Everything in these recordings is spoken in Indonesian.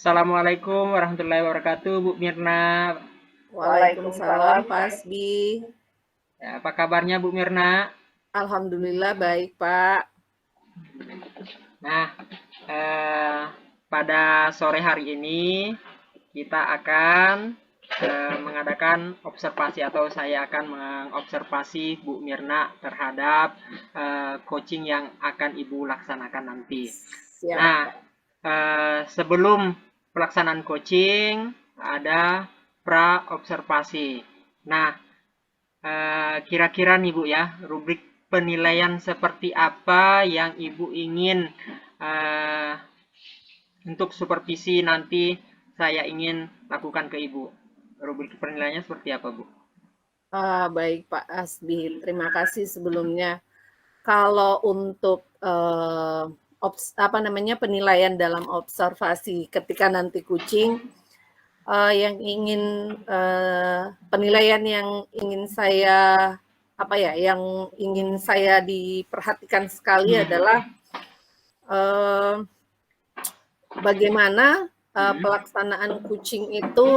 Assalamualaikum warahmatullahi wabarakatuh, Bu Mirna. Waalaikumsalam Pak Asbi. Ya, apa kabarnya Bu Mirna? Alhamdulillah baik Pak. Nah, eh, pada sore hari ini kita akan mengadakan observasi atau saya akan mengobservasi Bu Mirna terhadap coaching yang akan Ibu laksanakan nanti. Siap Nah, Pak. sebelum pelaksanaan coaching ada pra observasi. Nah, kira-kira nih Bu ya, rubrik penilaian seperti apa yang Ibu ingin eh, untuk supervisi nanti saya ingin lakukan ke Ibu. Rubrik penilaiannya seperti apa Bu? Baik Pak Asbi, terima kasih sebelumnya. Kalau untuk penilaian dalam observasi ketika nanti kucing, penilaian yang ingin saya yang ingin saya diperhatikan sekali adalah eh, bagaimana pelaksanaan kucing itu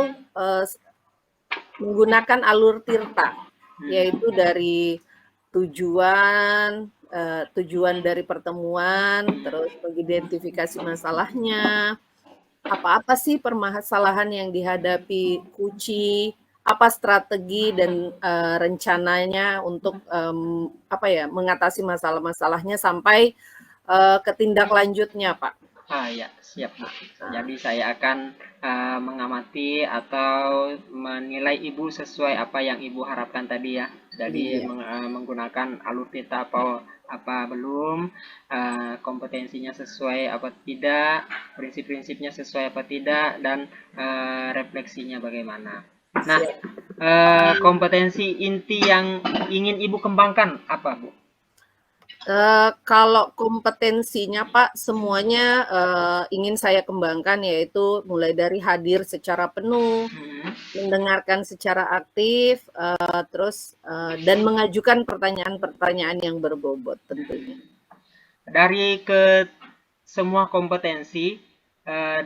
menggunakan alur tirta, yaitu dari tujuan dari pertemuan, terus mengidentifikasi masalahnya, apa-apa sih permasalahan yang dihadapi kucing, apa strategi dan rencananya untuk mengatasi masalah-masalahnya sampai ke tindak lanjutnya, Pak. Ya, siap Bu. Jadi saya akan mengamati atau menilai Ibu sesuai apa yang Ibu harapkan tadi ya. Jadi Iya, menggunakan alur pita apa belum, kompetensinya sesuai apa tidak, prinsip-prinsipnya sesuai apa tidak, dan refleksinya bagaimana. Nah, siap. kompetensi inti yang ingin Ibu kembangkan apa Bu? Kalau kompetensinya Pak, semuanya ingin saya kembangkan, yaitu mulai dari hadir secara penuh, Hmm. mendengarkan secara aktif, dan mengajukan pertanyaan-pertanyaan yang berbobot tentunya. Dari ke semua kompetensi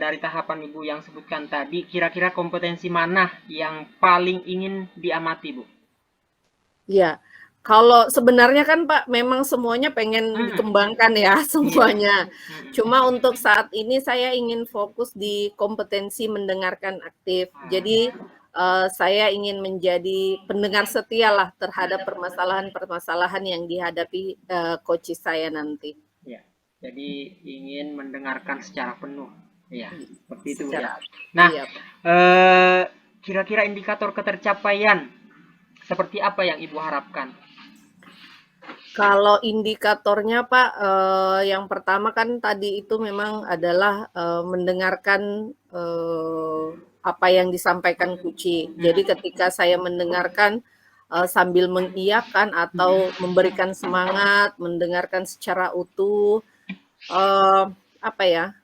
dari tahapan Ibu yang sebutkan tadi, kira-kira kompetensi mana yang paling ingin diamati, Bu? Iya, kalau sebenarnya kan Pak, memang semuanya pengen dikembangkan ya Iya. semuanya. Hmm. Cuma untuk saat ini saya ingin fokus di kompetensi mendengarkan aktif. Jadi saya ingin menjadi pendengar setia lah terhadap permasalahan-permasalahan yang dihadapi coach saya nanti. Ya, jadi ingin mendengarkan secara penuh. Ya, seperti itu Bu ya. Secara Nah, iya Pak. eh, kira-kira indikator ketercapaian seperti apa yang Ibu harapkan? Kalau indikatornya Pak, yang pertama kan tadi itu memang adalah mendengarkan apa yang disampaikan kucing. Jadi ketika saya mendengarkan sambil mengiyakan atau memberikan semangat, mendengarkan secara utuh, eh, apa ya?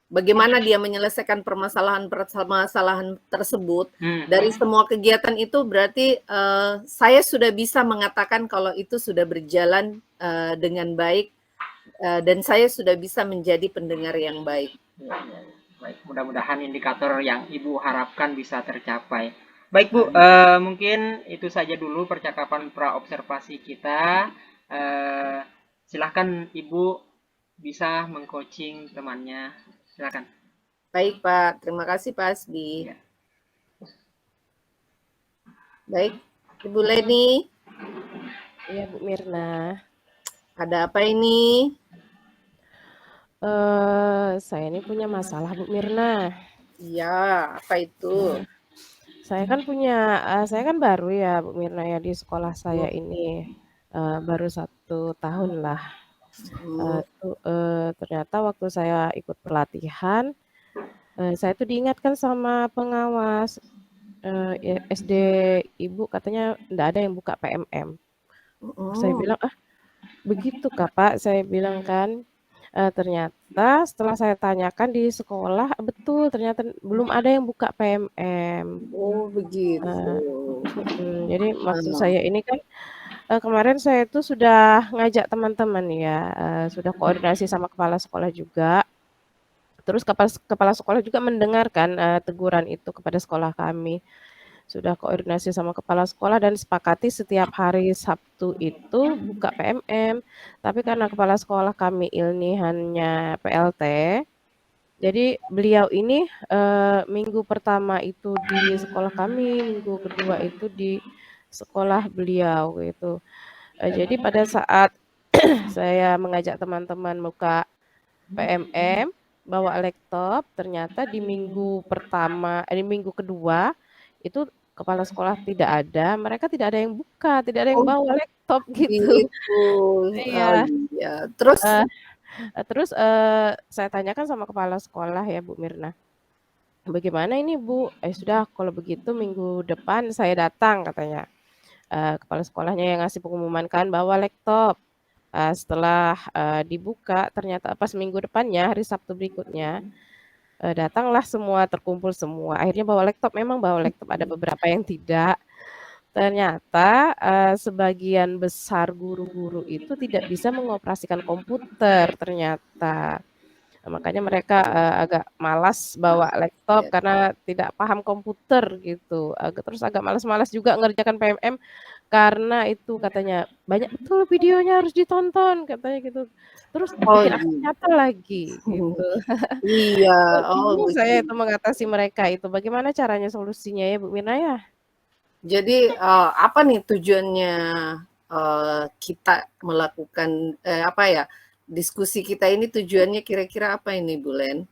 Bagaimana dia menyelesaikan permasalahan-permasalahan tersebut, dari semua kegiatan itu berarti, saya sudah bisa mengatakan kalau itu sudah berjalan, dengan baik, dan saya sudah bisa menjadi pendengar yang baik. Ya, ya. Baik, mudah-mudahan indikator yang Ibu harapkan bisa tercapai. Baik Bu, mungkin itu saja dulu percakapan pra observasi kita. Eh, Silahkan Ibu bisa mengcoaching temannya. Silakan. Baik Pak, terima kasih Pak Asbi. Ya. Baik, Ibu Leni, Iya Bu Mirna. ada apa ini? Saya ini punya masalah Bu Mirna. Iya, apa itu? Saya kan baru ya Bu Mirna ya di sekolah saya ini baru 1 tahun lah. Hmm, Ternyata waktu saya ikut pelatihan, saya tuh diingatkan sama pengawas SD Ibu katanya nggak ada yang buka PMM. Saya hmm, bilang, begitu Kak Pak, saya bilang kan. Ternyata setelah saya tanyakan di sekolah, betul ternyata belum ada yang buka PMM. oh begitu. Eee, jadi maksud Ah, saya ini kan, kemarin saya itu sudah ngajak teman-teman ya, sudah koordinasi sama kepala sekolah juga, Terus kepala sekolah juga mendengarkan teguran itu kepada sekolah kami. Sudah koordinasi sama kepala sekolah dan sepakati setiap hari Sabtu itu buka PMM. Tapi karena kepala sekolah kami ini hanya PLT, jadi beliau ini minggu pertama itu di sekolah kami, minggu kedua itu di sekolah beliau gitu. Jadi pada saat saya mengajak teman-teman buka PMM, bawa laptop, ternyata di minggu pertama, di minggu kedua itu kepala sekolah tidak ada, mereka tidak ada yang buka, tidak ada yang Oh bawa laptop gitu. gitu. Oh Iya. iya. Terus Terus saya tanyakan sama kepala sekolah ya Bu Mirna, bagaimana ini Bu? Sudah kalau begitu minggu depan saya datang katanya. Kepala sekolahnya yang ngasih pengumuman kan bawa laptop. Setelah dibuka ternyata pas minggu depannya hari Sabtu berikutnya datanglah semua terkumpul semua. Akhirnya bawa laptop, memang bawa laptop, ada beberapa yang tidak. Ternyata sebagian besar guru-guru itu tidak bisa mengoperasikan komputer ternyata. Makanya mereka agak malas bawa laptop ya, karena tidak paham komputer gitu. Terus agak malas-malas juga ngerjakan PMM karena itu katanya banyak betul videonya harus ditonton katanya gitu. Terus oh bikin aktif iya. nyata lagi gitu. Iya, oh Bingung saya itu begitu. mengatasi mereka itu. Bagaimana caranya solusinya ya Bu Mirna ya? Jadi apa nih tujuannya kita melakukan apa ya diskusi kita ini tujuannya kira-kira apa ini Bu Len?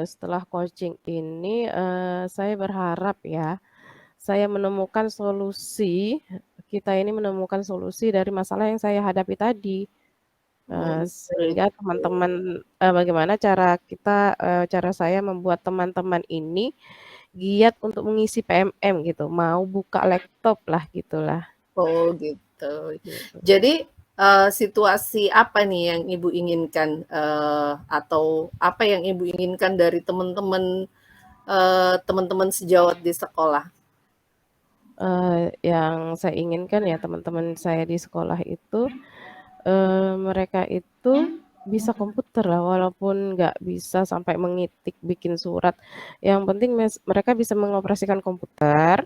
Setelah coaching ini saya berharap ya saya menemukan solusi, kita ini menemukan solusi dari masalah yang saya hadapi tadi. Oh Sehingga gitu. teman-teman bagaimana cara saya membuat teman-teman ini giat untuk mengisi PMM gitu, mau buka laptop lah gitulah, Oh gitu. gitu. Jadi situasi apa nih yang Ibu inginkan atau apa yang Ibu inginkan dari teman-teman teman-teman sejawat di sekolah? Yang saya inginkan ya teman-teman saya di sekolah itu, mereka itu bisa komputer lah walaupun nggak bisa sampai mengetik, bikin surat, yang penting mereka bisa mengoperasikan komputer.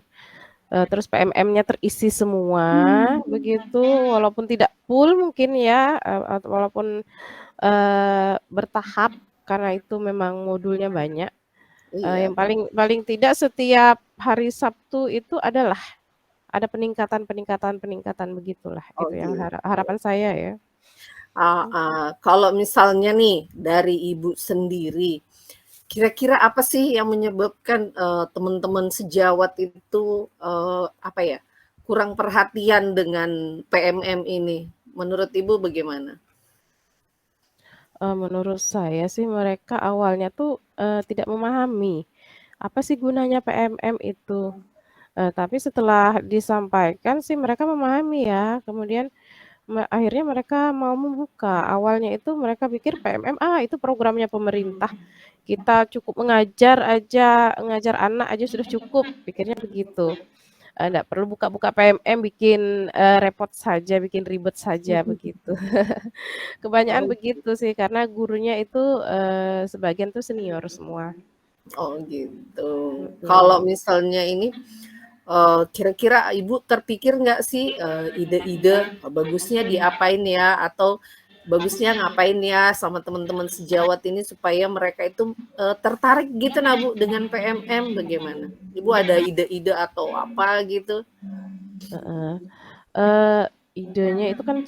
Terus PMM-nya terisi semua begitu, walaupun tidak full mungkin ya, atau walaupun, bertahap karena itu memang modulnya banyak, Iya. yang paling paling tidak setiap hari Sabtu itu ada peningkatan begitulah, Oh itu yang gitu. harapan saya ya. Kalau misalnya nih dari Ibu sendiri, kira-kira apa sih yang menyebabkan teman-teman sejawat itu apa ya kurang perhatian dengan PMM ini? Menurut Ibu bagaimana? Menurut saya sih mereka awalnya tuh, tidak memahami, apa sih gunanya PMM itu. Tapi setelah disampaikan sih mereka memahami ya, kemudian akhirnya mereka mau membuka. Awalnya itu mereka pikir PMM, itu programnya pemerintah, kita cukup ngajar anak aja sudah cukup, pikirnya begitu. Nggak perlu buka-buka PMM, bikin repot saja, bikin ribet saja, begitu. Kebanyakan Oh, begitu sih, karena gurunya itu sebagian tuh senior semua. oh gitu. Kalau Mhm. misalnya ini kira-kira Ibu terpikir nggak sih ide-ide bagusnya diapain ya atau bagusnya ngapain ya sama teman-teman sejawat ini supaya mereka itu tertarik gitu nah Bu dengan PMM bagaimana? Ibu ada ide-ide atau apa gitu? Heeh. Eee, Idenya itu kan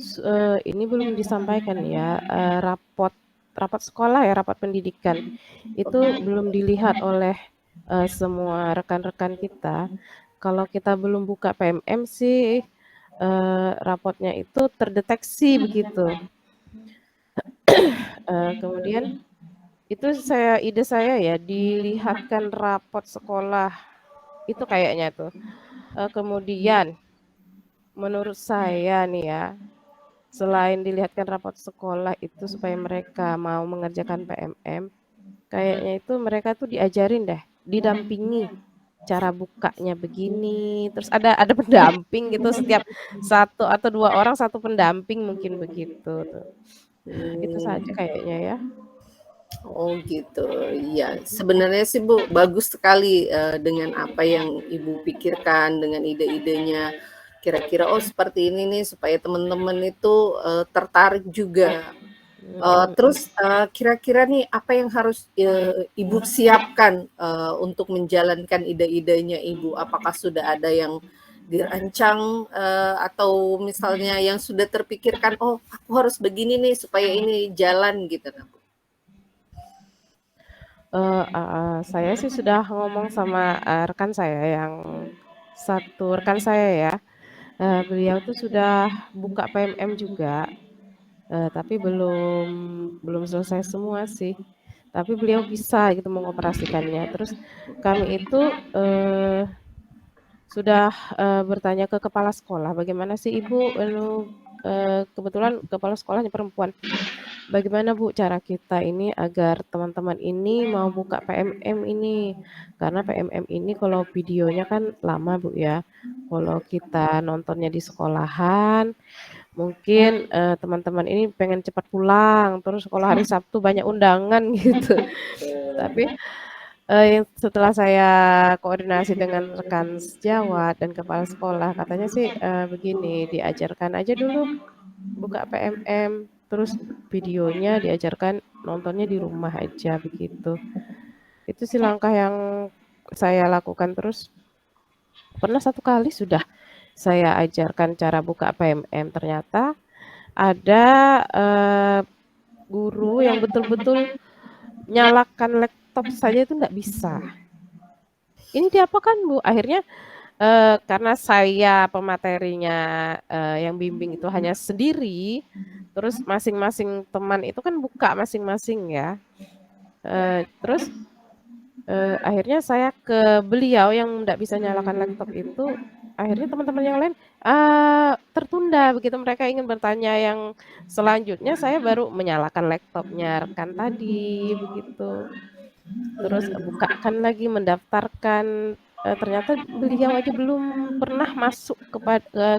ini belum disampaikan ya, rapot rapat sekolah ya, rapat pendidikan, itu belum dilihat oleh, semua rekan-rekan kita. Kalau kita belum buka PMM sih, rapotnya itu terdeteksi begitu. Kemudian itu ide saya ya, dilihatkan rapot sekolah, itu kayaknya tuh. Kemudian menurut saya nih ya, selain dilihatkan rapot sekolah itu supaya mereka mau mengerjakan PMM, kayaknya itu mereka tuh diajarin deh, didampingi cara bukanya begini, terus ada pendamping gitu setiap satu atau 2 orang, satu pendamping mungkin begitu tuh. Itu saja Hmm, kayaknya ya. Oh gitu, iya. Sebenarnya sih Bu, bagus sekali dengan apa yang Ibu pikirkan, dengan ide-idenya. Kira-kira oh seperti ini nih supaya teman-teman itu tertarik juga. Mhm. Terus kira-kira nih apa yang harus Ibu siapkan untuk menjalankan ide-idenya Ibu? Apakah sudah ada yang dirancang atau misalnya yang sudah terpikirkan, oh aku harus begini nih supaya ini jalan gitu. Nah, Bu? Saya sih sudah ngomong sama, rekan saya yang satu rekan saya ya, beliau tuh sudah buka PMM juga, tapi belum selesai semua sih, tapi beliau bisa gitu mengoperasikannya. Terus kami itu, sudah, bertanya ke kepala sekolah, "Bagaimana sih Ibu?" Kebetulan kepala sekolahnya perempuan. Bagaimana Bu cara kita ini agar teman-teman ini mau buka PMM ini? Karena PMM ini kalau videonya kan lama Bu ya. Kalau kita nontonnya di sekolahan, mungkin, teman-teman ini pengen cepat pulang, terus kalau hari Sabtu banyak undangan gitu. Tapi, setelah saya koordinasi dengan rekan sejawat dan kepala sekolah, katanya sih, begini, diajarkan aja dulu buka PMM, terus videonya diajarkan nontonnya di rumah aja begitu. Itu sih langkah yang saya lakukan. Terus pernah satu kali sudah saya ajarkan cara buka PMM, ternyata ada, guru yang betul-betul nyalakan laptop saja itu nggak bisa. Ini diapakan Bu? Akhirnya, karena saya pematerinya, yang bimbing itu hanya sendiri, terus masing-masing teman itu kan buka masing-masing ya, terus, akhirnya saya ke beliau yang nggak bisa nyalakan laptop itu, akhirnya teman-teman yang lain, tertunda begitu mereka ingin bertanya yang selanjutnya, saya baru menyalakan laptopnya rekan tadi, begitu. Terus bukakan lagi, mendaftarkan, ternyata beliau aja belum pernah masuk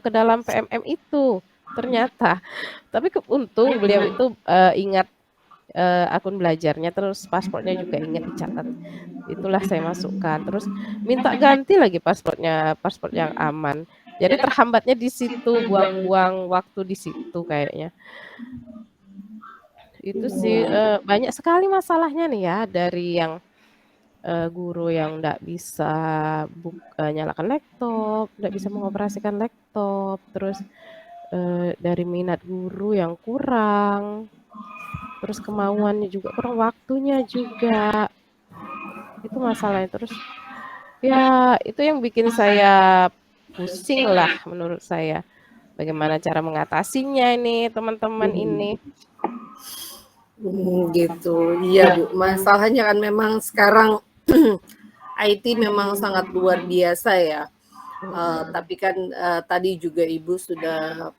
ke dalam PMM itu, ternyata. Tapi untung beliau itu, ingat, akun belajarnya, terus paspornya juga ingat dicatat. Itulah saya masukkan, terus minta ganti lagi paspornya, paspor yang aman. Jadi terhambatnya di situ, buang-buang waktu di situ kayaknya. Itu sih, banyak sekali masalahnya nih ya, dari yang guru yang nggak bisa nyalakan laptop, nggak bisa mengoperasikan laptop, terus, dari minat guru yang kurang, terus kemauannya juga kurang, waktunya juga, itu masalahnya. Terus, ya itu yang bikin saya pusing lah menurut saya, bagaimana cara mengatasinya ini, teman-teman ini. Gitu. Iya, Bu. Masalahnya kan memang sekarang IT memang sangat luar biasa ya. Mhm, Tapi kan tadi juga Ibu sudah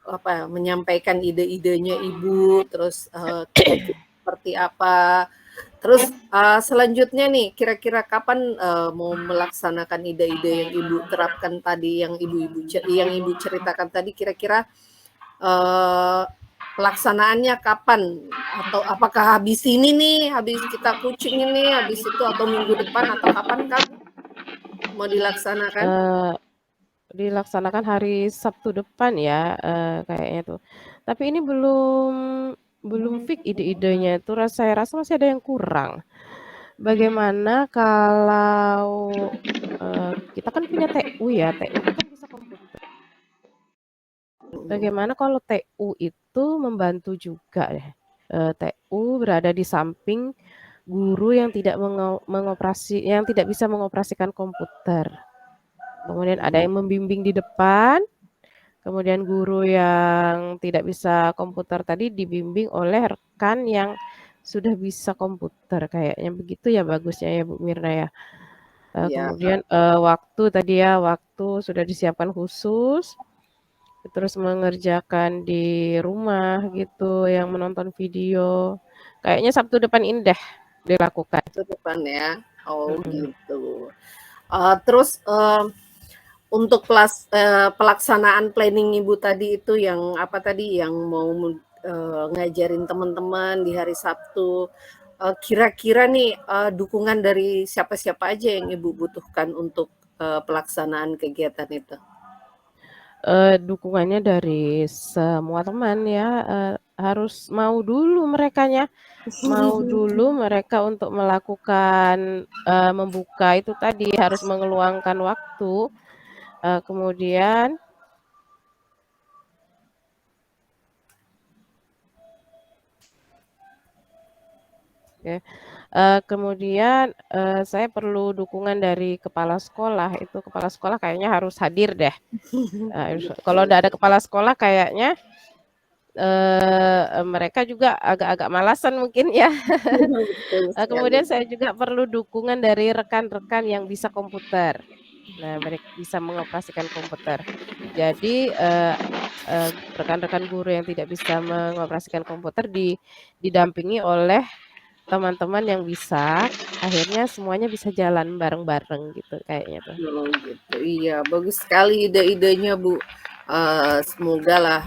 apa menyampaikan ide-idenya Ibu, terus kira-kira seperti apa. Terus selanjutnya nih, kira-kira kapan mau melaksanakan ide-ide yang Ibu terapkan tadi, yang Ibu ceritakan tadi, kira-kira eh, pelaksanaannya kapan? Atau apakah habis ini nih, habis kita kucing ini, habis itu atau minggu depan atau kapan Kak mau dilaksanakan? eee, dilaksanakan hari Sabtu depan ya, kayaknya tuh. Tapi ini belum fix ide-idenya itu, saya rasa masih ada yang kurang. Bagaimana kalau, kita kan punya TU ya, TU itu kan bisa komputer. Bagaimana kalau TU itu membantu juga deh, TU berada di samping guru yang yang tidak bisa mengoperasikan komputer. Kemudian ada yang membimbing di depan, kemudian guru yang tidak bisa komputer tadi dibimbing oleh rekan yang sudah bisa komputer, kayaknya begitu ya bagusnya ya Bu Mirna ya. Ya, Kemudian, waktu tadi ya, waktu sudah disiapkan khusus, terus mengerjakan di rumah gitu, yang menonton video. Kayaknya Sabtu depan ini deh dilakukan. ke depan ya. Oh Mhm. gitu. Terus untuk pelaksanaan planning Ibu tadi itu yang apa tadi yang mau ngajarin teman-teman di hari Sabtu. kira-kira nih dukungan dari siapa-siapa aja yang Ibu butuhkan untuk pelaksanaan kegiatan itu? Dukungannya dari semua teman ya, harus mau dulu merekanya, mau dulu mereka untuk melakukan, membuka itu tadi, harus mengeluangkan waktu, kemudian oke, kemudian, saya perlu dukungan dari kepala sekolah, itu kepala sekolah kayaknya harus hadir deh, kalau nggak ada kepala sekolah kayaknya, mereka juga agak-agak malasan mungkin ya. Betul sekali. Kemudian saya juga perlu dukungan dari rekan-rekan yang bisa komputer. Nah, mereka bisa mengoperasikan komputer. Jadi, rekan-rekan guru yang tidak bisa mengoperasikan komputer didampingi oleh teman-teman yang bisa, akhirnya semuanya bisa jalan bareng-bareng gitu kayaknya tuh. Oh gitu, iya bagus sekali ide-idenya Bu. Semoga lah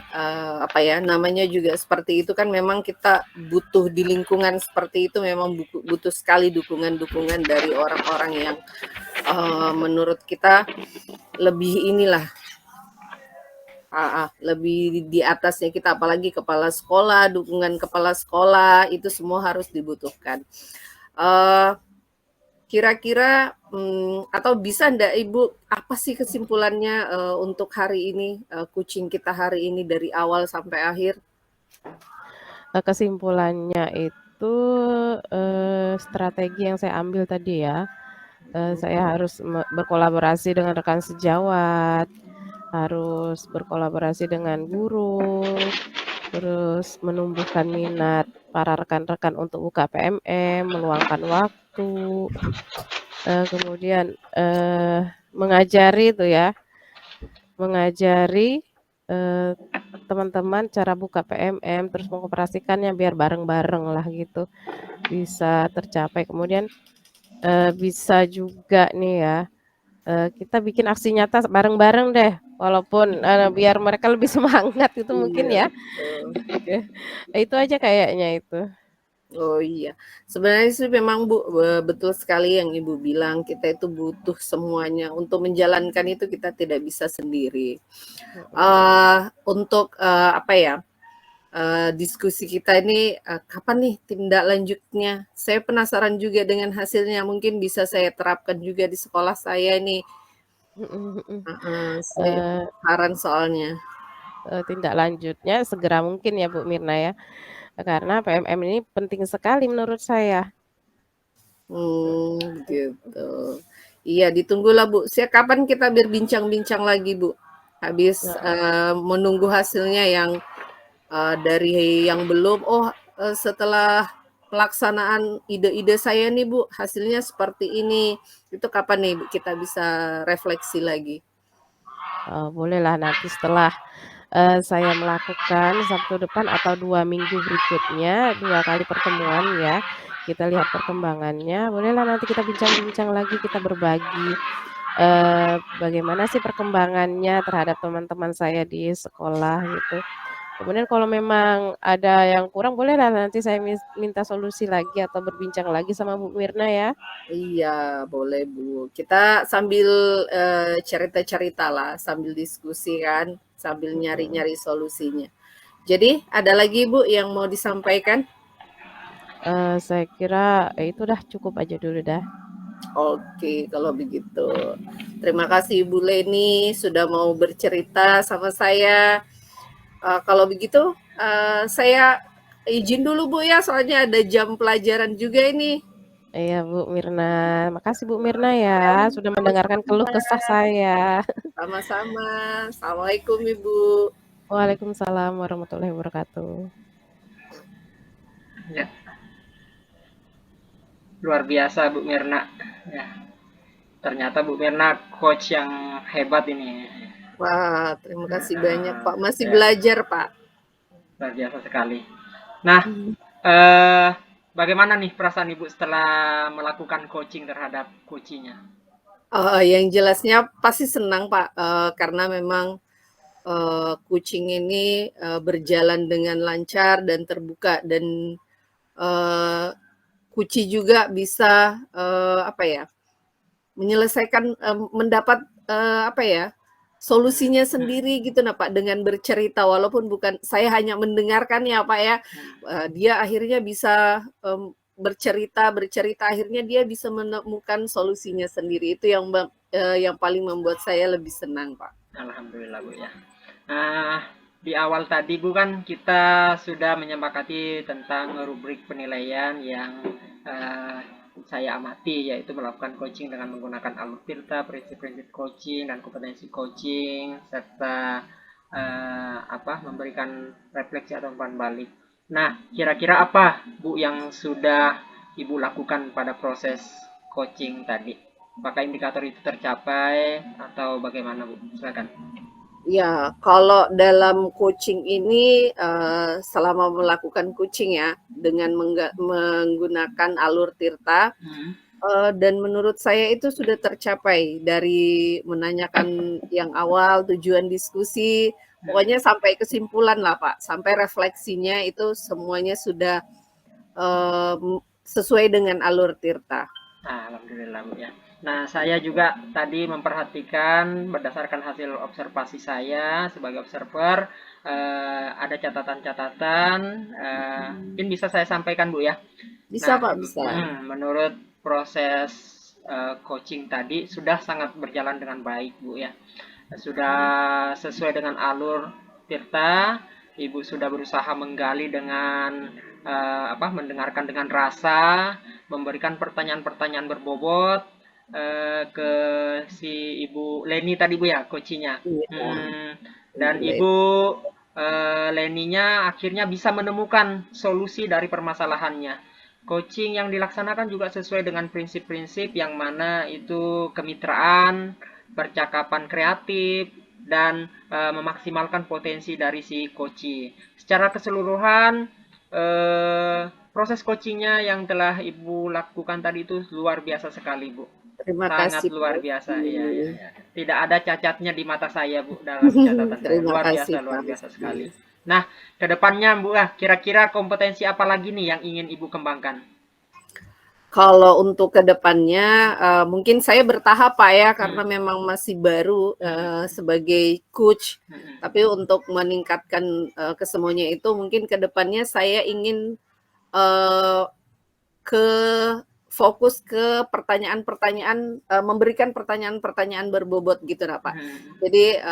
apa ya namanya juga seperti itu kan memang kita butuh di lingkungan seperti itu memang butuh sekali dukungan-dukungan dari orang-orang yang menurut kita lebih inilah lebih di atasnya kita apalagi kepala sekolah, dukungan kepala sekolah itu semua harus dibutuhkan. Eh Kira-kira, atau bisa ndak Ibu, apa sih kesimpulannya, untuk hari ini, kucing kita hari ini dari awal sampai akhir? Kesimpulannya itu, strategi yang saya ambil tadi ya, saya harus berkolaborasi dengan rekan sejawat, harus berkolaborasi dengan guru, terus menumbuhkan minat para rekan-rekan untuk buka PMM, meluangkan waktu, kemudian, mengajari itu ya, mengajari, eee, teman-teman cara buka PMM, terus mengoperasikannya biar bareng-bareng lah gitu, bisa tercapai. Kemudian, bisa juga nih ya, kita bikin aksi nyata bareng-bareng deh, walaupun, biar mereka lebih semangat itu mungkin Iya, ya. betul. Oke, itu aja kayaknya itu. Oh iya, sebenarnya sih memang Bu, betul sekali yang Ibu bilang, kita itu butuh semuanya, untuk menjalankan itu kita tidak bisa sendiri. Mhm. Untuk, apa ya, diskusi kita ini, kapan nih tindak lanjutnya? Saya penasaran juga dengan hasilnya, mungkin bisa saya terapkan juga di sekolah saya nih. Mhm mhm. Saya Eee penasaran soalnya. tindak lanjutnya segera mungkin ya Bu Mirna ya, karena PMM ini penting sekali menurut saya. Gitu. Iya, ditunggulah Bu. Kapan kita berbincang-bincang lagi Bu? Habis, Heeh. menunggu hasilnya yang, dari yang belum, "Oh, setelah pelaksanaan ide-ide saya nih Bu, hasilnya seperti ini." Itu kapan nih Bu kita bisa refleksi lagi? Bolehlah nanti setelah, saya melakukan Sabtu depan atau 2 minggu berikutnya, 2 kali pertemuan ya, kita lihat perkembangannya, bolehlah nanti kita bincang-bincang lagi, kita berbagi, bagaimana sih perkembangannya terhadap teman-teman saya di sekolah gitu. Kemudian kalau memang ada yang kurang, bolehlah nanti saya minta solusi lagi atau berbincang lagi sama Bu Mirna ya. Iya, boleh Bu. Kita sambil, cerita lah, sambil diskusi kan, sambil Mhm. nyari-nyari solusinya. Jadi, ada lagi Bu yang mau disampaikan? Saya kira, itu dah cukup aja dulu dah. Oke, kalau begitu. Terima kasih Ibu Leni sudah mau bercerita sama saya. Kalau begitu, saya izin dulu Bu ya, soalnya ada jam pelajaran juga ini. Iya Bu Mirna, makasih Bu Mirna ya, sudah mendengarkan keluh Sama-sama. kesah saya. Sama-sama. Assalamualaikum Ibu. Waalaikumsalam warahmatullahi wabarakatuh. Ya, luar biasa Bu Mirna. Ya, ternyata Bu Mirna coach yang hebat ini. Wah, terima kasih banyak Pak. Masih Ya, belajar Pak. luar biasa sekali. Nah, eh, bagaimana nih perasaan Ibu setelah melakukan coaching terhadap coachingnya? Yang jelasnya pasti senang Pak, karena memang kucing ini berjalan dengan lancar dan terbuka dan Kuci juga bisa apa ya, menyelesaikan mendapat apa ya, solusinya sendiri gitu nah Pak, dengan bercerita walaupun bukan saya hanya mendengarkan ya Pak ya, dia akhirnya bisa bercerita akhirnya dia bisa menemukan solusinya sendiri. Itu yang paling membuat saya lebih senang Pak. Alhamdulillah Bu ya. Di awal tadi Bu kan kita sudah menyepakati tentang rubrik penilaian yang saya amati, yaitu melakukan coaching dengan menggunakan alur tirta, prinsip-prinsip coaching dan kompetensi coaching, serta memberikan refleksi atau umpan balik. Nah, kira-kira apa Bu yang sudah Ibu lakukan pada proses coaching tadi? Apakah indikator itu tercapai atau bagaimana Bu? Silakan. Ya, kalau dalam coaching ini selama melakukan coaching ya dengan menggunakan alur tirta, dan menurut saya itu sudah tercapai dari menanyakan yang awal, tujuan diskusi, pokoknya sampai kesimpulan lah Pak, sampai refleksinya itu semuanya sudah sesuai dengan alur tirta. Alhamdulillah Bu ya. Nah, saya juga tadi memperhatikan berdasarkan hasil observasi saya sebagai observer, ada catatan-catatan, mungkin bisa saya sampaikan Bu ya. Bisa Nah, Pak, bisa. menurut proses coaching tadi sudah sangat berjalan dengan baik Bu ya. Sudah sesuai dengan alur tirta, Ibu sudah berusaha menggali dengan mendengarkan dengan rasa, memberikan pertanyaan-pertanyaan berbobot ke si Ibu Leni tadi Bu ya, coachnya. Dan Ibu Leninya akhirnya bisa menemukan solusi dari permasalahannya. Coaching yang dilaksanakan juga sesuai dengan prinsip-prinsip yang mana itu kemitraan, percakapan kreatif, dan memaksimalkan potensi dari si coachee. Secara keseluruhan, proses coachingnya yang telah Ibu lakukan tadi itu luar biasa sekali, Bu. Terima Sangat kasih luar Pak. biasa, ya. Tidak ada cacatnya di mata saya, Bu, dalam catatan saya. Terima kasih Luar Pak. biasa sekali. Nah, kedepannya, Bu, kira-kira kompetensi apa lagi nih yang ingin Ibu kembangkan? Kalau untuk kedepannya, mungkin saya bertahap Pak ya, karena memang masih baru sebagai coach. Tapi untuk meningkatkan kesemuanya itu, mungkin kedepannya saya ingin fokus ke pertanyaan-pertanyaan, memberikan pertanyaan-pertanyaan berbobot gitu nah Pak. Jadi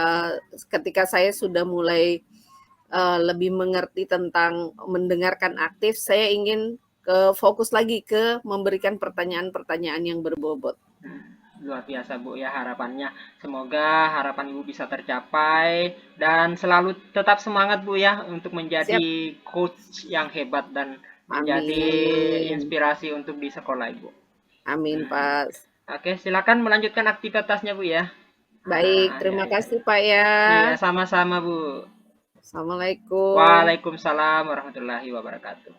ketika saya sudah mulai lebih mengerti tentang mendengarkan aktif, saya ingin fokus lagi ke memberikan pertanyaan-pertanyaan yang berbobot. Luar biasa Bu ya harapannya. Semoga harapan Ibu bisa tercapai dan selalu tetap semangat Bu ya untuk menjadi coach yang hebat dan menjadi inspirasi untuk di sekolah Ibu. Amin Pak. Oke, silakan melanjutkan aktivitasnya Bu ya. Baik, terima kasih Pak ya. Iya, sama-sama Bu. Assalamualaikum. Waalaikumsalam warahmatullahi wabarakatuh.